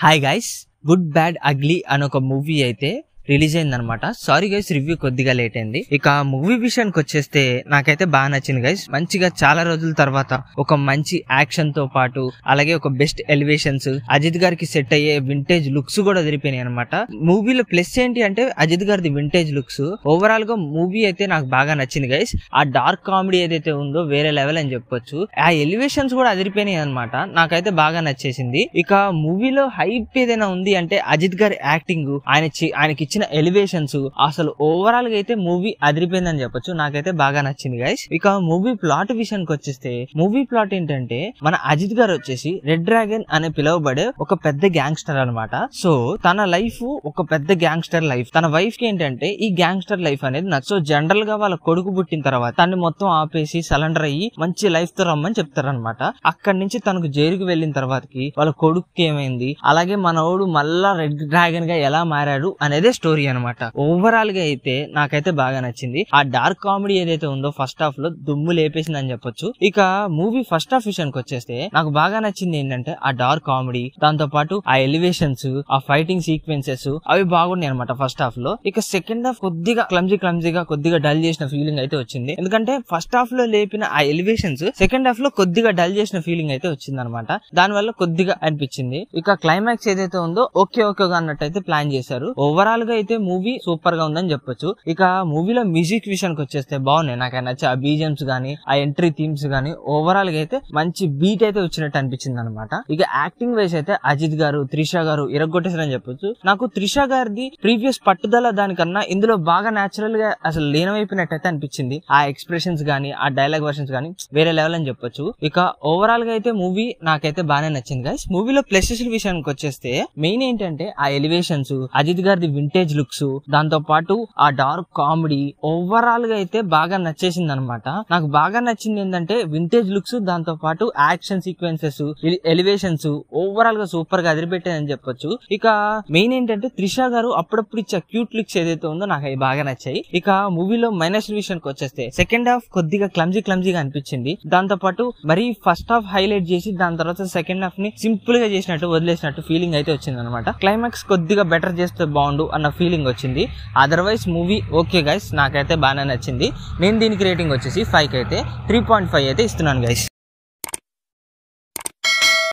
Hi guys, good bad ugly అని ఒక movie అయితే రిలీజ్ అయింది అనమాట. సారీ గైస్, రివ్యూ కొద్దిగా లేట్ అయింది. ఇక మూవీ విషయానికి వచ్చేస్తే నాకైతే బాగా నచ్చింది గైస్. మంచిగా చాలా రోజుల తర్వాత ఒక మంచి యాక్షన్ తో పాటు అలాగే ఒక బెస్ట్ ఎలివేషన్స్, అజిత్ గారికి సెట్ అయ్యే వింటేజ్ లుక్స్ కూడా వదిలిపోయినాయి అనమాట. మూవీలో ప్లస్ ఏంటి అంటే అజిత్ గారిది వింటేజ్ లుక్స్. ఓవరాల్ గా మూవీ అయితే నాకు బాగా నచ్చింది గైస్. ఆ డార్క్ కామెడీ ఏదైతే ఉందో వేరే లెవెల్ అని చెప్పొచ్చు. ఆ ఎలివేషన్స్ కూడా అదిరిపోయినాయి అనమాట. నాకైతే బాగా నచ్చేసింది. ఇక మూవీలో హైప్ ఏదైనా ఉంది అంటే అజిత్ గారి యాక్టింగ్, ఆయనకి ఇచ్చిన ఎలివేషన్స్, అసలు ఓవరాల్ గా అయితే మూవీ అదిరిపోయిందని చెప్పొచ్చు. నాకైతే బాగా నచ్చింది గైస్. ఇక మూవీ ప్లాట్ విషయానికి వచ్చేస్తే మూవీ ప్లాట్ ఏంటంటే మన అజిత్ గారు వచ్చేసి రెడ్ డ్రాగన్ అనే పిలువబడే ఒక పెద్ద గ్యాంగ్స్టర్ అనమాట. సో తన లైఫ్ ఒక పెద్ద గ్యాంగ్స్టర్ లైఫ్. తన వైఫ్ కి ఏంటంటే ఈ గ్యాంగ్స్టర్ లైఫ్ అనేది నచ్చ. సో జనరల్ గా వాళ్ళ కొడుకు పుట్టిన తర్వాత తన్ని మొత్తం ఆపేసి సరెండర్ అయ్యి మంచి లైఫ్ తో రమ్మని చెప్తారనమాట. అక్కడి నుంచి తనకు జైలుకి వెళ్ళిన తర్వాతకి వాళ్ళ కొడుకు ఏమైంది, అలాగే మనోడు మళ్ళా రెడ్ డ్రాగన్ గా ఎలా మారాడు అనేదే స్టోరీ అనమాట. ఓవరాల్ గా అయితే నాకైతే బాగా నచ్చింది. ఆ డార్క్ కామెడీ ఏదైతే ఉందో ఫస్ట్ హాఫ్ లో దుమ్ము లేపేసింది అని చెప్పొచ్చు. ఇక మూవీ ఫస్ట్ హాఫ్ విషయానికి వచ్చేస్తే నాకు బాగా నచ్చింది ఏంటంటే ఆ డార్క్ కామెడీ, దాంతో పాటు ఆ ఎలివేషన్స్, ఆ ఫైటింగ్ సీక్వెన్సెస్ అవి బాగున్నాయి అనమాట ఫస్ట్ హాఫ్ లో. ఇక సెకండ్ హాఫ్ కొద్దిగా క్లమ్జీగా కొద్దిగా డల్ చేసిన ఫీలింగ్ అయితే వచ్చింది. ఎందుకంటే ఫస్ట్ హాఫ్ లో లేపిన ఆ ఎలివేషన్స్ సెకండ్ హాఫ్ లో కొద్దిగా డల్ చేసిన ఫీలింగ్ అయితే వచ్చింది అనమాట. దాని వల్ల కొద్దిగా అనిపించింది. ఇక క్లైమాక్స్ ఏదైతే ఉందో ఓకేగా అన్నట్టయితే ప్లాన్ చేశారు. ఓవరాల్ గా అయితే మూవీ సూపర్ గా ఉందని చెప్పొచ్చు. ఇక మూవీలో మ్యూజిక్ విషయానికి వచ్చేస్తే బాగున్నాయి. నాకు నచ్చే ఆ బీజిఎమ్స్ గానీ, ఆ ఎంట్రీ థీమ్స్ గానీ ఓవరాల్ గా అయితే మంచి బీట్ అయితే వచ్చినట్టు అనిపించింది అనమాట. ఇక యాక్టింగ్ వైస్ అయితే అజిత్ గారు, త్రిష గారు ఇరగొట్టేసారని చెప్పొచ్చు. నాకు త్రిష గారిది ప్రీవియస్ పట్టుదల దానికన్నా ఇందులో బాగా నేచురల్ గా అసలు లీనమైపోయినట్టయితే అనిపించింది. ఆ ఎక్స్ప్రెషన్స్ గానీ, ఆ డైలాగ్ వర్షన్స్ గానీ వేరే లెవెల్ అని చెప్పొచ్చు. ఇక ఓవరాల్ గా అయితే మూవీ నాకైతే బాగానే నచ్చింది గైస్. మూవీలో ప్లసెస్ విషయానికి వచ్చేస్తే మెయిన్ ఏంటంటే ఆ ఎలివేషన్స్, అజిత్ గారిది వింటేజ్ లుక్స్, దాంతో పాటు ఆ డార్క్ కామెడీ ఓవరాల్ గా అయితే బాగా నచ్చేసింది అనమాట. నాకు బాగా నచ్చింది ఏంటంటే వింటేజ్ లుక్స్, దాంతో పాటు యాక్షన్ సీక్వెన్సెస్, ఎలివేషన్స్ ఓవరాల్ గా సూపర్ గా అదిరిపెట్టాయని చెప్పొచ్చు. ఇక మెయిన్ ఏంటంటే త్రిష గారు అప్పుడప్పుడు ఇచ్చే క్యూట్ లుక్స్ ఏదైతే ఉందో నాకు అవి బాగా నచ్చాయి. ఇక మూవీలో మైనస్ విషయానికి వచ్చేస్తే సెకండ్ హాఫ్ కొద్దిగా క్లమ్జీగా అనిపించింది. దాంతో పాటు మరి ఫస్ట్ హాఫ్ హైలైట్ చేసి దాని తర్వాత సెకండ్ హాఫ్ ని సింపుల్ గా చేసినట్టు వదిలేసినట్టు ఫీలింగ్ అయితే వచ్చింది అనమాట. క్లైమాక్స్ కొద్దిగా బెటర్ చేస్తే బాగుండు అన్న ఫీలింగ్ వచ్చింది. అదర్వైజ్ మూవీ ఓకే గైస్, నాకైతే బాగానే నచ్చింది. నేను దీనికి రేటింగ్ వచ్చేసి 5 అయితే 3.5 అయితే ఇస్తున్నాను గైస్.